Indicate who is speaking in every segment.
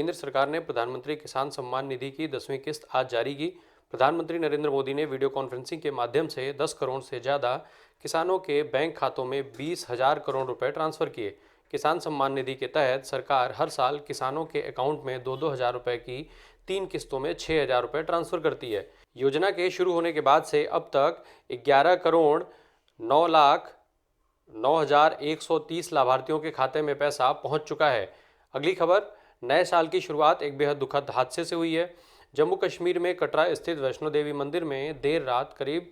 Speaker 1: केंद्र सरकार ने प्रधानमंत्री किसान सम्मान निधि की 10वीं किस्त आज जारी की। प्रधानमंत्री नरेंद्र मोदी ने वीडियो कॉन्फ्रेंसिंग के माध्यम से 10 करोड़ से ज़्यादा किसानों के बैंक खातों में 20,000 करोड़ रुपए ट्रांसफर किए। किसान सम्मान निधि के तहत सरकार हर साल किसानों के अकाउंट में 2-2 हज़ार रुपए की 3 किस्तों में 6,000 रुपए ट्रांसफर करती है। योजना के शुरू होने के बाद से अब तक 11 करोड़ 9,09,130 लाभार्थियों के खाते में पैसा पहुंच चुका है। अगली खबर, नए साल की शुरुआत एक बेहद दुखद हादसे से हुई है। जम्मू कश्मीर में कटरा स्थित वैष्णो देवी मंदिर में देर रात करीब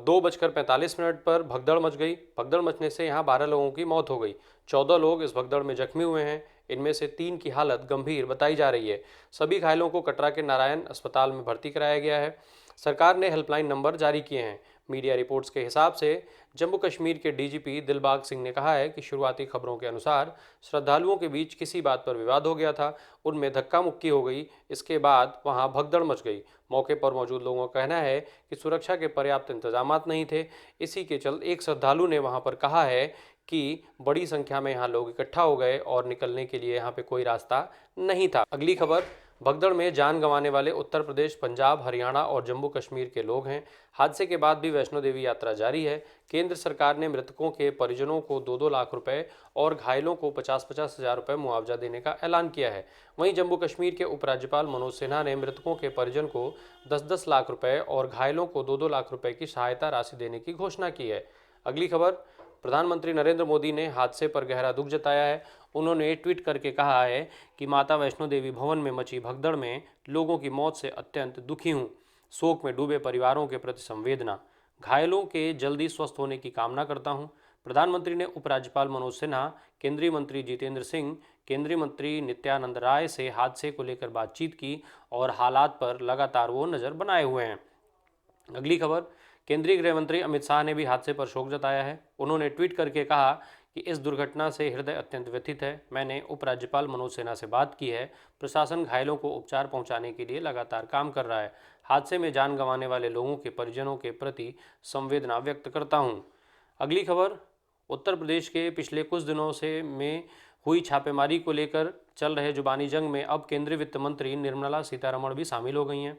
Speaker 1: 2:45 पर भगदड़ मच गई। भगदड़ मचने से यहां 12 लोगों की मौत हो गई। 14 लोग इस भगदड़ में जख्मी हुए हैं। इनमें से 3 की हालत गंभीर बताई जा रही है। सभी घायलों को कटरा के नारायण अस्पताल में भर्ती कराया गया है। सरकार ने हेल्पलाइन नंबर जारी किए हैं। मीडिया रिपोर्ट्स के हिसाब से जम्मू कश्मीर के डीजीपी दिलबाग सिंह ने कहा है कि शुरुआती खबरों के अनुसार श्रद्धालुओं के बीच किसी बात पर विवाद हो गया था, उनमें धक्का मुक्की हो गई। इसके बाद वहां भगदड़ मच गई। मौके पर मौजूद लोगों का कहना है कि सुरक्षा के पर्याप्त इंतजामात नहीं थे। इसी के चलते एक श्रद्धालु ने वहां पर कहा है कि बड़ी संख्या में यहाँ लोग इकट्ठा हो गए और निकलने के लिए यहाँ पे कोई रास्ता नहीं था। अगली खबर, भगदड़ में जान गंवाने वाले उत्तर प्रदेश, पंजाब, हरियाणा और जम्मू कश्मीर के लोग हैं। हादसे के बाद भी वैष्णो देवी यात्रा जारी है। केंद्र सरकार ने मृतकों के परिजनों को 2-2 लाख रुपए और घायलों को 50-50 हज़ार रुपए मुआवजा देने का ऐलान किया है। वहीं जम्मू कश्मीर के उपराज्यपाल मनोज सिन्हा ने मृतकों के परिजन को 10-10 लाख रुपए और घायलों को 2-2 लाख रुपए की सहायता राशि देने की घोषणा की है। अगली खबर, प्रधानमंत्री नरेंद्र मोदी ने हादसे पर गहरा दुख जताया है। उन्होंने ट्वीट करके कहा है कि माता वैष्णो देवी भवन में मची भगदड़ में लोगों की मौत से अत्यंत दुखी हूँ। शोक में डूबे परिवारों के प्रति संवेदना। घायलों के जल्दी स्वस्थ होने की कामना करता हूँ। प्रधानमंत्री ने उपराज्यपाल मनोज सिन्हा, केंद्रीय मंत्री जितेंद्र सिंह, केंद्रीय मंत्री नित्यानंद राय से हादसे को लेकर बातचीत की और हालात पर लगातार वो नज़र बनाए हुए हैं। अगली खबर, केंद्रीय गृह मंत्री अमित शाह ने भी हादसे पर शोक जताया है। उन्होंने ट्वीट करके कहा कि इस दुर्घटना से हृदय अत्यंत व्यथित है। मैंने उपराज्यपाल मनोज सिन्हा से बात की है। प्रशासन घायलों को उपचार पहुंचाने के लिए लगातार काम कर रहा है। हादसे में जान गंवाने वाले लोगों के परिजनों के प्रति संवेदना व्यक्त करता हूं। अगली खबर, उत्तर प्रदेश के पिछले कुछ दिनों से में हुई छापेमारी को लेकर चल रहे जुबानी जंग में अब केंद्रीय वित्त मंत्री निर्मला सीतारमण भी शामिल हो गई हैं।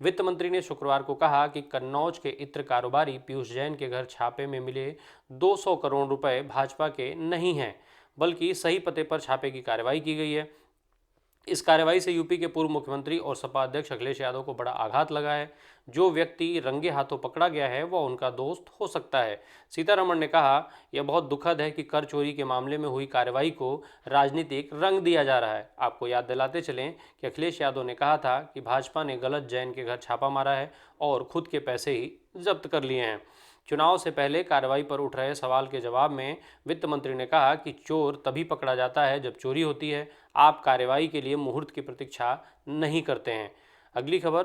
Speaker 1: वित्त मंत्री ने शुक्रवार को कहा कि कन्नौज के इत्र कारोबारी पीयूष जैन के घर छापे में मिले 200 करोड़ रुपए भाजपा के नहीं हैं, बल्कि सही पते पर छापे की कार्रवाई की गई है। इस कार्रवाई से यूपी के पूर्व मुख्यमंत्री और सपा अध्यक्ष अखिलेश यादव को बड़ा आघात लगा है। जो व्यक्ति रंगे हाथों पकड़ा गया है वह उनका दोस्त हो सकता है। सीतारमण ने कहा, यह बहुत दुखद है कि कर चोरी के मामले में हुई कार्रवाई को राजनीतिक रंग दिया जा रहा है। आपको याद दिलाते चलें कि अखिलेश यादव ने कहा था कि भाजपा ने गलत जैन के घर छापा मारा है और खुद के पैसे ही जब्त कर लिए हैं। चुनाव से पहले कार्रवाई पर उठ रहे सवाल के जवाब में वित्त मंत्री ने कहा कि चोर तभी पकड़ा जाता है जब चोरी होती है। आप कार्रवाई के लिए मुहूर्त की प्रतीक्षा नहीं करते हैं। अगली खबर,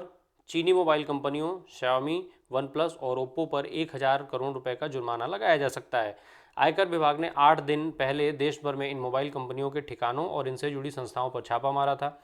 Speaker 1: चीनी मोबाइल कंपनियों Xiaomi, OnePlus और Oppo पर 1,000 करोड़ रुपए का जुर्माना लगाया जा सकता है। आयकर विभाग ने 8 दिन पहले देश भर में इन मोबाइल कंपनियों के ठिकानों और इनसे जुड़ी संस्थाओं पर छापा मारा था।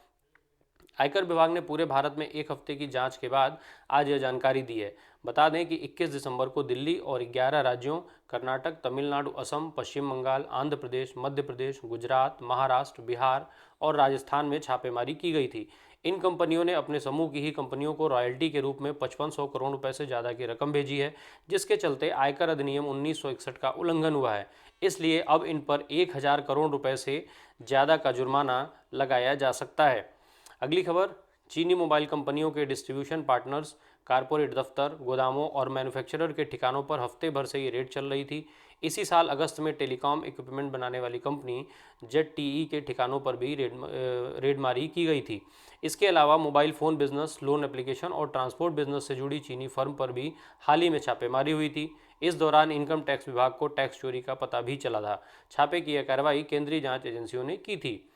Speaker 1: आयकर विभाग ने पूरे भारत में एक हफ्ते की जांच के बाद आज यह जानकारी दी है। बता दें कि 21 दिसंबर को दिल्ली और 11 राज्यों कर्नाटक, तमिलनाडु, असम, पश्चिम बंगाल, आंध्र प्रदेश, मध्य प्रदेश, गुजरात, महाराष्ट्र, बिहार और राजस्थान में छापेमारी की गई थी। इन कंपनियों ने अपने समूह की ही कंपनियों को रॉयल्टी के रूप में 5500 करोड़ रुपए से ज़्यादा की रकम भेजी है, जिसके चलते आयकर अधिनियम 1961 का उल्लंघन हुआ है। इसलिए अब इन पर 1,000 करोड़ रुपए से ज़्यादा का जुर्माना लगाया जा सकता है। अगली खबर, चीनी मोबाइल कंपनियों के डिस्ट्रीब्यूशन पार्टनर्स, कारपोरेट दफ्तर, गोदामों और मैन्युफैक्चरर के ठिकानों पर हफ्ते भर से ये रेड चल रही थी। इसी साल अगस्त में टेलीकॉम इक्विपमेंट बनाने वाली कंपनी ZTE के ठिकानों पर भी रेडमारी की गई थी। इसके अलावा mobile phone business, loan application और ट्रांसपोर्ट बिजनेस से जुड़ी चीनी फर्म पर भी हाल ही में छापेमारी हुई थी। इस दौरान इनकम टैक्स विभाग को टैक्स चोरी का पता भी चला था। छापे की यह कार्रवाई केंद्रीय जाँच एजेंसियों ने की थी।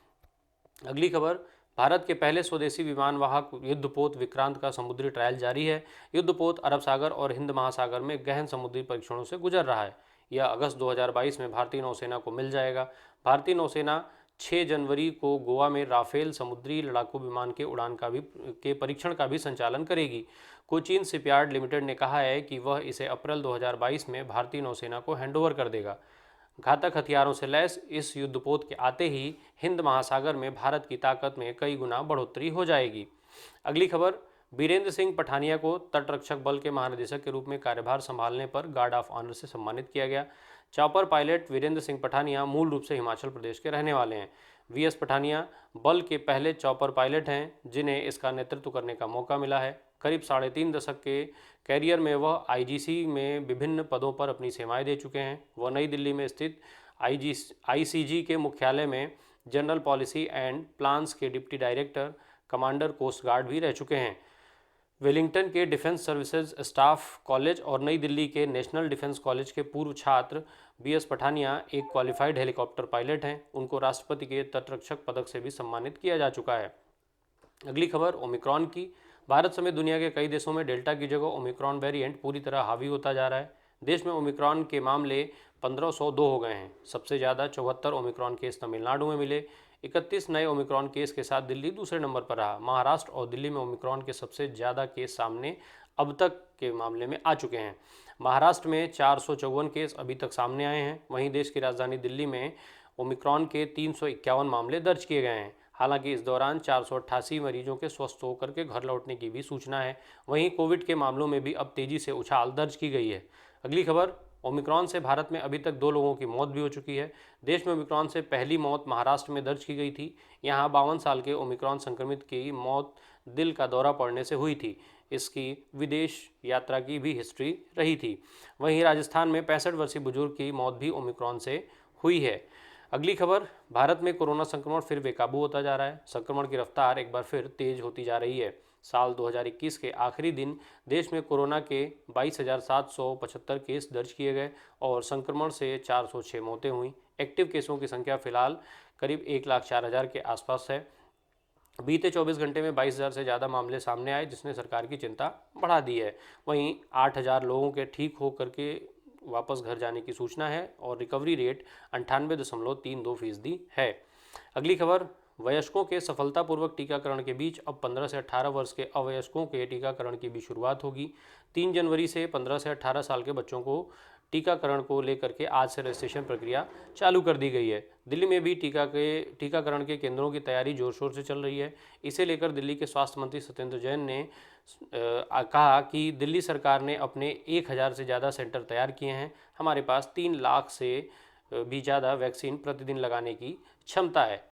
Speaker 1: अगली खबर, भारत के पहले स्वदेशी विमान वाहक युद्धपोत विक्रांत का समुद्री ट्रायल जारी है। युद्धपोत अरब सागर और हिंद महासागर में गहन समुद्री परीक्षणों से गुजर रहा है। यह अगस्त 2022 में भारतीय नौसेना को मिल जाएगा। भारतीय नौसेना 6 जनवरी को गोवा में राफेल समुद्री लड़ाकू विमान के उड़ान के परीक्षण का भी संचालन करेगी। कोचीन शिपयार्ड लिमिटेड ने कहा है कि वह इसे अप्रैल 2022 में भारतीय नौसेना को हैंडओवर कर देगा। घातक हथियारों से लैस इस युद्धपोत के आते ही हिंद महासागर में भारत की ताकत में कई गुना बढ़ोतरी हो जाएगी। अगली खबर, बीरेंद्र सिंह पठानिया को तटरक्षक बल के महानिदेशक के रूप में कार्यभार संभालने पर गार्ड ऑफ ऑनर से सम्मानित किया गया। चॉपर पायलट वीरेंद्र सिंह पठानिया मूल रूप से हिमाचल प्रदेश के रहने वाले हैं। वीएस पठानिया बल के पहले चॉपर पायलट हैं जिन्हें इसका नेतृत्व करने का मौका मिला है। करीब 3.5 दशक के कैरियर में वह आईजीसी में विभिन्न पदों पर अपनी सेवाएं दे चुके हैं। वह नई दिल्ली में स्थित आईसीजी के मुख्यालय में जनरल पॉलिसी एंड प्लान्स के deputy director, commander coast guard भी रह चुके हैं। वेलिंगटन के डिफेंस सर्विसेज स्टाफ कॉलेज और नई दिल्ली के नेशनल डिफेंस कॉलेज के पूर्व छात्र बीएस पठानिया एक क्वालिफाइड हेलीकॉप्टर पायलट हैं। उनको राष्ट्रपति के तटरक्षक पदक से भी सम्मानित किया जा चुका है। अगली खबर ओमिक्रॉन की। भारत समेत दुनिया के कई देशों में डेल्टा की जगह ओमिक्रॉन वेरिएंट पूरी तरह हावी होता जा रहा है। देश में ओमिक्रॉन के मामले 1502 हो गए हैं। सबसे ज़्यादा 74 ओमिक्रॉन केस तमिलनाडु में मिले। 31 नए ओमिक्रॉन केस के साथ दिल्ली दूसरे नंबर पर रहा। महाराष्ट्र और दिल्ली में ओमिक्रॉन के सबसे ज़्यादा केस सामने अब तक के मामले में आ चुके हैं। महाराष्ट्र में 454 केस अभी तक सामने आए हैं। वहीं देश की राजधानी दिल्ली में ओमिक्रॉन के 351 मामले दर्ज किए गए हैं। हालांकि इस दौरान 488 मरीजों के स्वस्थ होकर के घर लौटने की भी सूचना है। वहीं कोविड के मामलों में भी अब तेजी से उछाल दर्ज की गई है। अगली खबर, ओमिक्रॉन से भारत में अभी तक 2 लोगों की मौत भी हो चुकी है। देश में ओमिक्रॉन से पहली मौत महाराष्ट्र में दर्ज की गई थी। यहाँ 52 साल के ओमिक्रॉन संक्रमित की मौत दिल का दौरा पड़ने से हुई थी। इसकी विदेश यात्रा की भी हिस्ट्री रही थी। वहीं राजस्थान में 65 वर्षीय बुजुर्ग की मौत भी ओमिक्रॉन से हुई है। अगली खबर, भारत में कोरोना संक्रमण फिर बेकाबू होता जा रहा है। संक्रमण की रफ्तार एक बार फिर तेज होती जा रही है। साल 2021 के आखिरी दिन देश में कोरोना के 22,775 केस दर्ज किए गए और संक्रमण से 406 मौतें हुई। एक्टिव केसों की संख्या फिलहाल करीब 1,04,000 के आसपास है। बीते 24 घंटे में 22,000 से ज़्यादा मामले सामने आए, जिसने सरकार की चिंता बढ़ा दी है। वहीं 8,000 लोगों के ठीक होकर के वापस घर जाने की सूचना है और रिकवरी रेट 98.32% है। अगली खबर, वयस्कों के सफलतापूर्वक टीकाकरण के बीच अब 15 से 18 वर्ष के अवयस्कों के टीकाकरण की भी शुरुआत होगी। 3 जनवरी से 15 से 18 साल के बच्चों को टीकाकरण को लेकर के आज से रजिस्ट्रेशन प्रक्रिया चालू कर दी गई है। दिल्ली में भी टीकाकरण के केंद्रों की तैयारी जोर शोर से चल रही है। इसे लेकर दिल्ली के स्वास्थ्य मंत्री सत्येंद्र जैन ने कहा कि दिल्ली सरकार ने अपने 1,000 से ज़्यादा सेंटर तैयार किए हैं। हमारे पास 3 लाख से भी ज़्यादा वैक्सीन प्रतिदिन लगाने की क्षमता है।